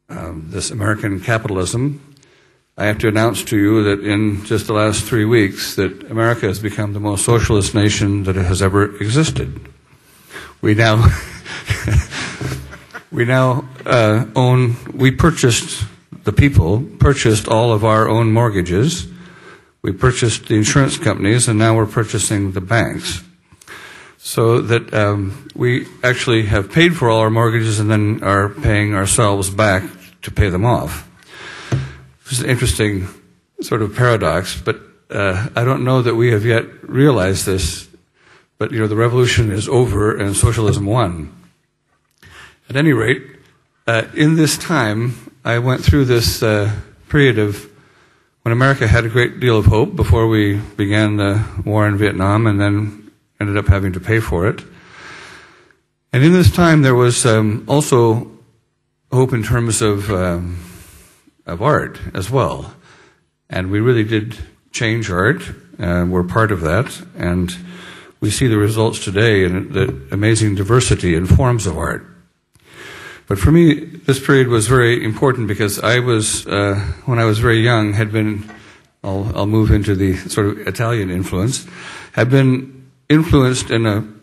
this American capitalism, I have to announce to you that in just the last 3 weeks that America has become the most socialist nation that has ever existed. We now the people purchased all of our own mortgages. We purchased the insurance companies, and now we're purchasing the banks. So that we actually have paid for all our mortgages and then are paying ourselves back to pay them off. It's an interesting sort of paradox, but I don't know that we have yet realized this. But, the revolution is over and socialism won. At any rate, in this time, I went through this period of when America had a great deal of hope before we began the war in Vietnam and then ended up having to pay for it. And in this time, there was also hope in terms of art as well. And we really did change art. We're part of that. And we see the results today in the amazing diversity in forms of art. But for me, this period was very important because I was, when I was very young, had been, I'll move into the sort of Italian influence, had been influenced in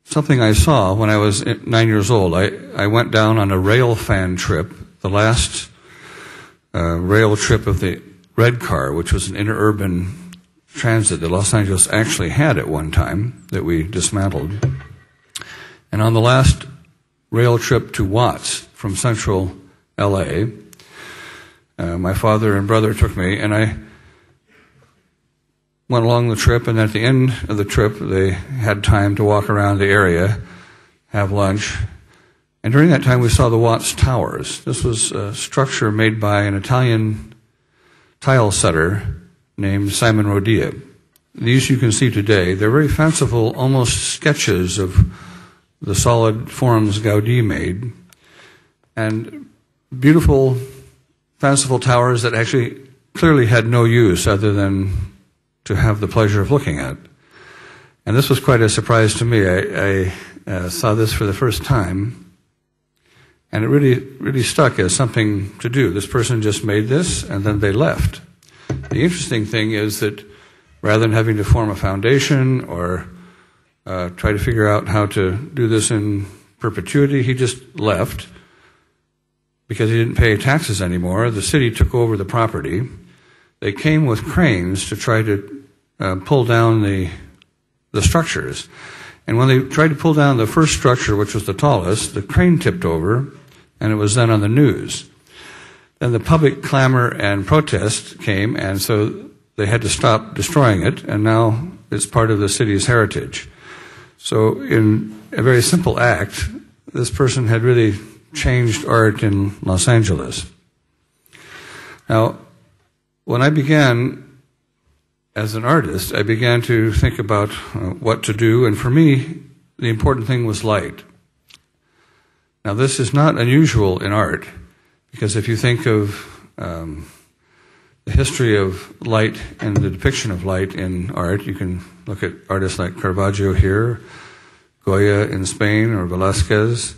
something I saw when I was 9 years old. I went down on a rail fan trip, the last rail trip of the Red Car, which was an interurban transit that Los Angeles actually had at one time that we dismantled. And on the last rail trip to Watts from central LA, my father and brother took me, and I went along the trip, and at the end of the trip, they had time to walk around the area, have lunch. And during that time, we saw the Watts Towers. This was a structure made by an Italian tile setter named Simon Rodia. These you can see today. They're very fanciful, almost sketches of the solid forms Gaudí made, and beautiful, fanciful towers that actually clearly had no use other than to have the pleasure of looking at. And this was quite a surprise to me. I saw this for the first time, and it really stuck as something to do. This person just made this, and then they left. The interesting thing is that rather than having to form a foundation or try to figure out how to do this in perpetuity, he just left because he didn't pay taxes anymore. The city took over the property. They came with cranes to try to pull down the structures. And when they tried to pull down the first structure, which was the tallest, the crane tipped over, and it was then on the news. Then the public clamor and protest came, and so they had to stop destroying it, and now it's part of the city's heritage. So in a very simple act, this person had really changed art in Los Angeles. Now, when I began as an artist, I began to think about what to do, and for me, the important thing was light. Now, this is not unusual in art, because if you think of the history of light and the depiction of light in art, you can look at artists like Caravaggio here, Goya in Spain, or Velázquez,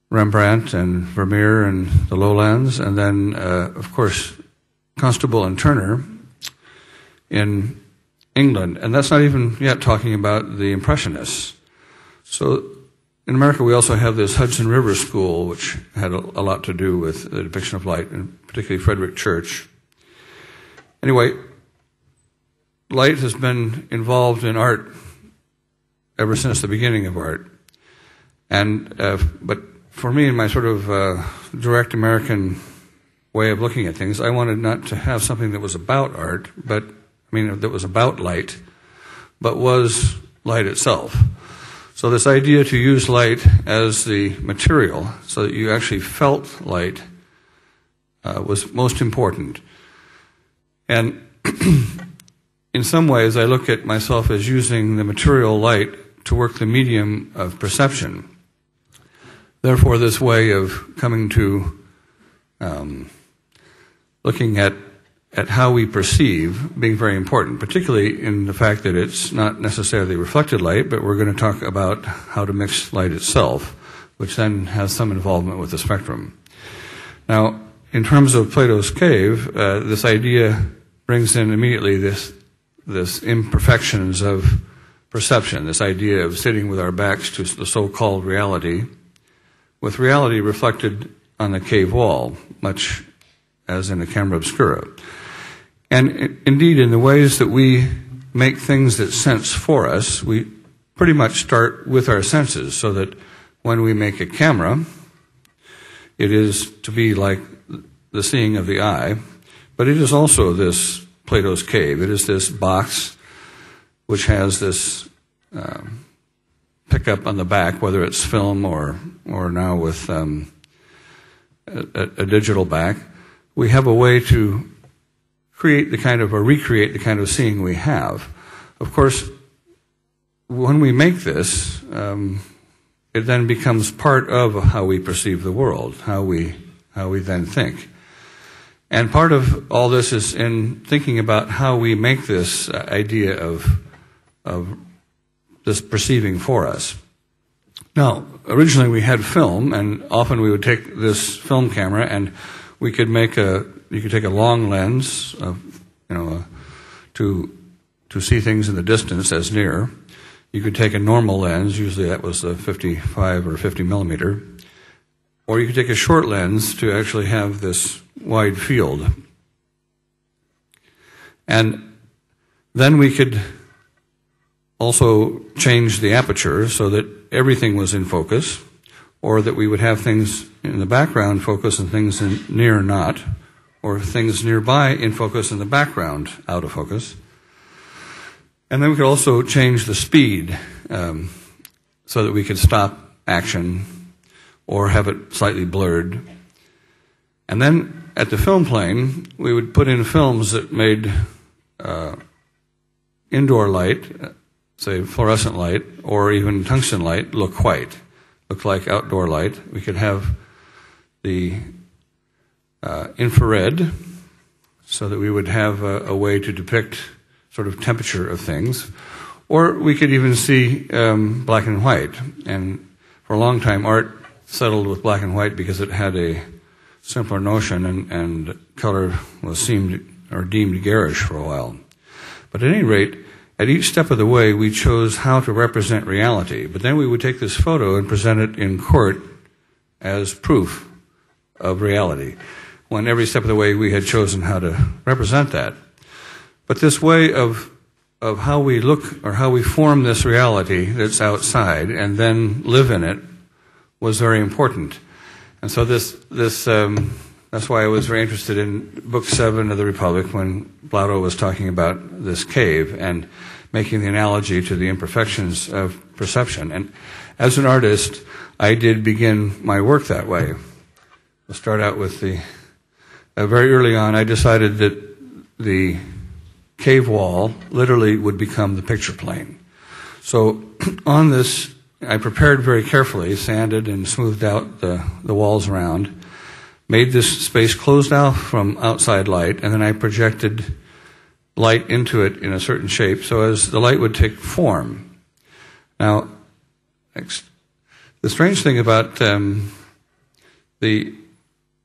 Rembrandt and Vermeer in the lowlands, and then, of course, Constable and Turner in England. And that's not even yet talking about the Impressionists. So in America, we also have this Hudson River School, which had a lot to do with the depiction of light, and particularly Frederick Church. Anyway, light has been involved in art ever since the beginning of art. And but for me, in my sort of direct American way of looking at things, I wanted not to have something that was about art, but that was about light, but was light itself. So this idea to use light as the material so that you actually felt light was most important. And in some ways, I look at myself as using the material light to work the medium of perception. Therefore, this way of coming to looking at how we perceive being very important, particularly in the fact that it's not necessarily reflected light, but we're going to talk about how to mix light itself, which then has some involvement with the spectrum. Now, in terms of Plato's cave, this idea brings in immediately this imperfections of perception, this idea of sitting with our backs to the so-called reality, with reality reflected on the cave wall, much as in a camera obscura. And indeed, in the ways that we make things that sense for us, we pretty much start with our senses, so that when we make a camera, it is to be like the seeing of the eye, but it is also this Plato's cave. It is this box which has this pickup on the back, whether it's film or now with a digital back. We have a way to create the kind of, or recreate the kind of seeing we have. Of course, when we make this, it then becomes part of how we perceive the world, how we then think. And part of all this is in thinking about how we make this idea of this perceiving for us. Now, originally we had film, and often we would take this film camera and we could you could take a long lens to see things in the distance as near. You could take a normal lens, usually that was a 55 or 50 millimeter, or you could take a short lens to actually have this wide field. And then we could also change the aperture so that everything was in focus, or that we would have things in the background focus and things near not, or things nearby in focus and the background out of focus. And then we could also change the speed so that we could stop action or have it slightly blurred. And then at the film plane, we would put in films that made indoor light, say fluorescent light, or even tungsten light, look white, look like outdoor light. We could have the infrared, so that we would have a way to depict sort of temperature of things. Or we could even see black and white. And for a long time, art settled with black and white because it had a simpler notion, and color was deemed garish for a while. But at any rate, at each step of the way, we chose how to represent reality. But then we would take this photo and present it in court as proof of reality, when every step of the way we had chosen how to represent that. But this way of how we look, or how we form this reality that's outside and then live in it, was very important. And so that's why I was very interested in Book 7 of the Republic, when Plato was talking about this cave and making the analogy to the imperfections of perception. And as an artist, I did begin my work that way. We'll start out with very early on, I decided that the cave wall literally would become the picture plane. So on this, I prepared very carefully, sanded and smoothed out the walls around, made this space closed off from outside light, and then I projected light into it in a certain shape so as the light would take form. Now, the strange thing about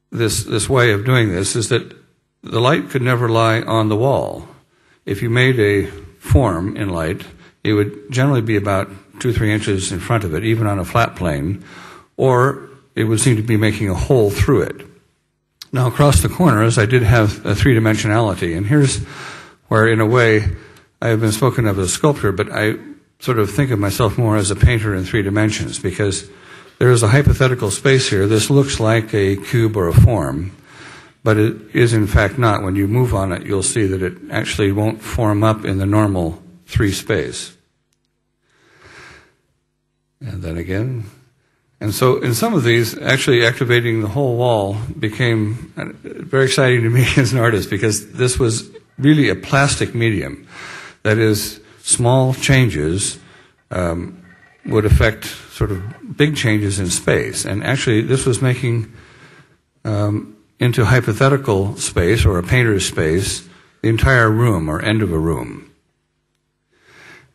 this way of doing this is that the light could never lie on the wall. If you made a form in light, it would generally be about 2-3 inches in front of it, even on a flat plane, or it would seem to be making a hole through it. Now, across the corners, I did have a three-dimensionality, and here's where, in a way, I have been spoken of as a sculptor, but I sort of think of myself more as a painter in 3 dimensions, because there is a hypothetical space here. This looks like a cube or a form, but it is in fact not. When you move on it, you'll see that it actually won't form up in the normal 3 space. And then again. And so in some of these, actually activating the whole wall became very exciting to me as an artist, because this was really a plastic medium. That is, small changes would affect sort of big changes in space. And actually, this was making into hypothetical space, or a painter's space, the entire room or end of a room.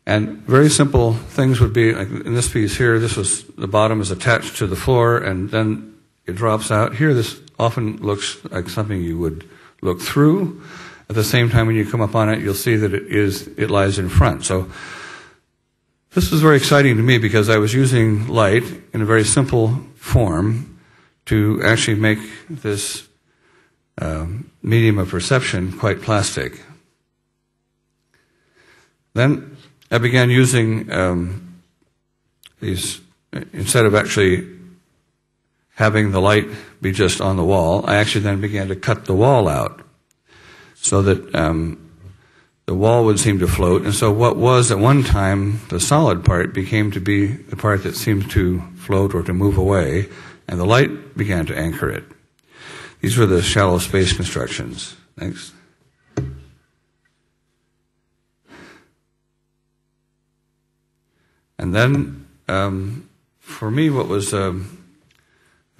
And very simple things would be, like in this piece here, the bottom is attached to the floor and then it drops out. Here, this often looks like something you would look through. At the same time, when you come up on it, you'll see that it lies in front. So this was very exciting to me because I was using light in a very simple form to actually make this medium of perception quite plastic. Then I began using these, instead of actually having the light be just on the wall, I actually then began to cut the wall out so that the wall would seem to float. And so what was at one time the solid part became to be the part that seemed to float or to move away, and the light began to anchor it. These were the shallow space constructions. Thanks. And then, for me, what was a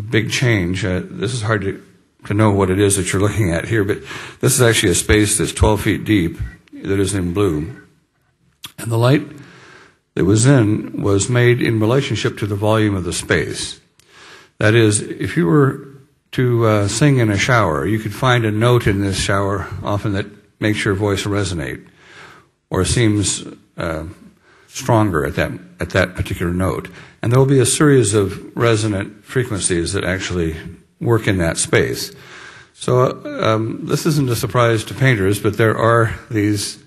big change, this is hard to know what it is that you're looking at here, but this is actually a space that's 12 feet deep that is in blue. And the light that was in was made in relationship to the volume of the space. That is, if you were to sing in a shower, you could find a note in this shower often that makes your voice resonate or seems stronger at that particular note. And there will be a series of resonant frequencies that actually work in that space. So this isn't a surprise to painters, but there are these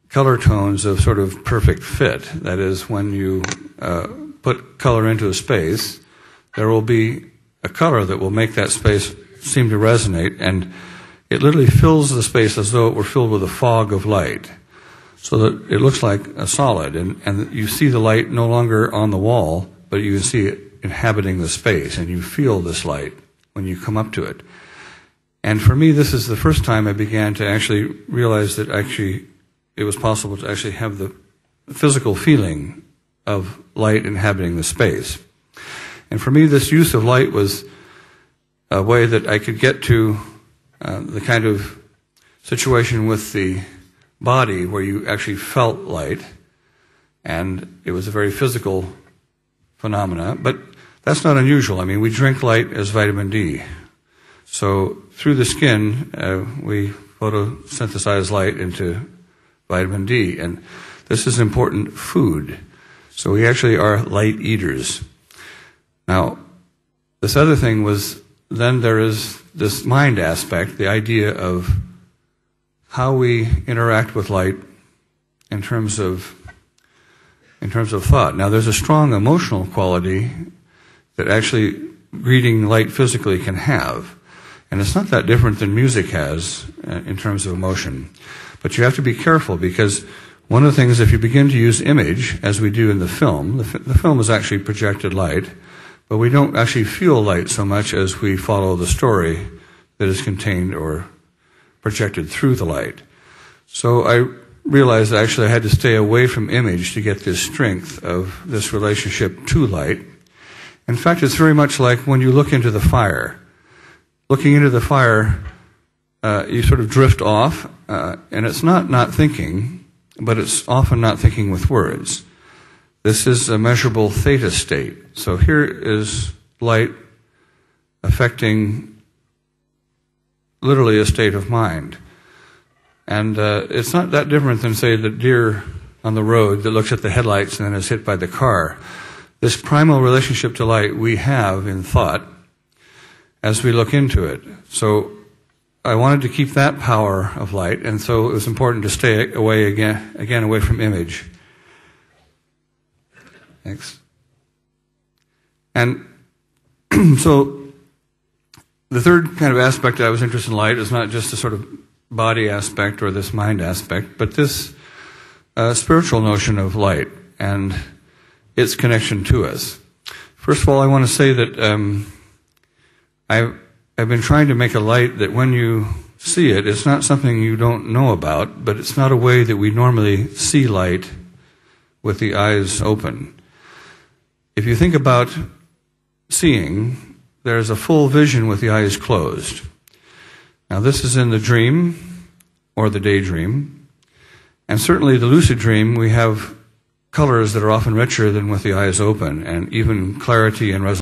color tones of sort of perfect fit. That is, when you put color into a space, there will be a color that will make that space seem to resonate, and it literally fills the space as though it were filled with a fog of light, so that it looks like a solid, and you see the light no longer on the wall, but you can see it inhabiting the space, and you feel this light when you come up to it. And for me, this is the first time I began to actually realize that actually it was possible to actually have the physical feeling of light inhabiting the space. And for me, this use of light was a way that I could get to the kind of situation with the body where you actually felt light, and it was a very physical phenomena, but that's not unusual. I mean, we drink light as vitamin D. So through the skin, we photosynthesize light into vitamin D, and this is important food. So we actually are light eaters. Now, this other thing was, then there is this mind aspect, the idea of how we interact with light in terms of thought. Now, there's a strong emotional quality that actually greeting light physically can have. And it's not that different than music has in terms of emotion. But you have to be careful, because one of the things, if you begin to use image, as we do in the film, the film is actually projected light, but we don't actually feel light so much as we follow the story that is contained or projected through the light. So I realized that actually I had to stay away from image to get this strength of this relationship to light. In fact, it's very much like when you look into the fire. Looking into the fire, you sort of drift off, and it's not thinking, but it's often not thinking with words. This is a measurable theta state. So here is light affecting literally a state of mind. And it's not that different than, say, the deer on the road that looks at the headlights and then is hit by the car. This primal relationship to light we have in thought as we look into it. So I wanted to keep that power of light, and so it was important to stay away again away from image. Thanks. And so the third kind of aspect that I was interested in light is not just the sort of body aspect or this mind aspect, but this spiritual notion of light and its connection to us. First of all, I want to say that I've been trying to make a light that when you see it, it's not something you don't know about, but it's not a way that we normally see light with the eyes open. If you think about seeing, there's a full vision with the eyes closed. Now, this is in the dream or the daydream, And certainly the lucid dream, we have colors that are often richer than with the eyes open, and even clarity and resolution.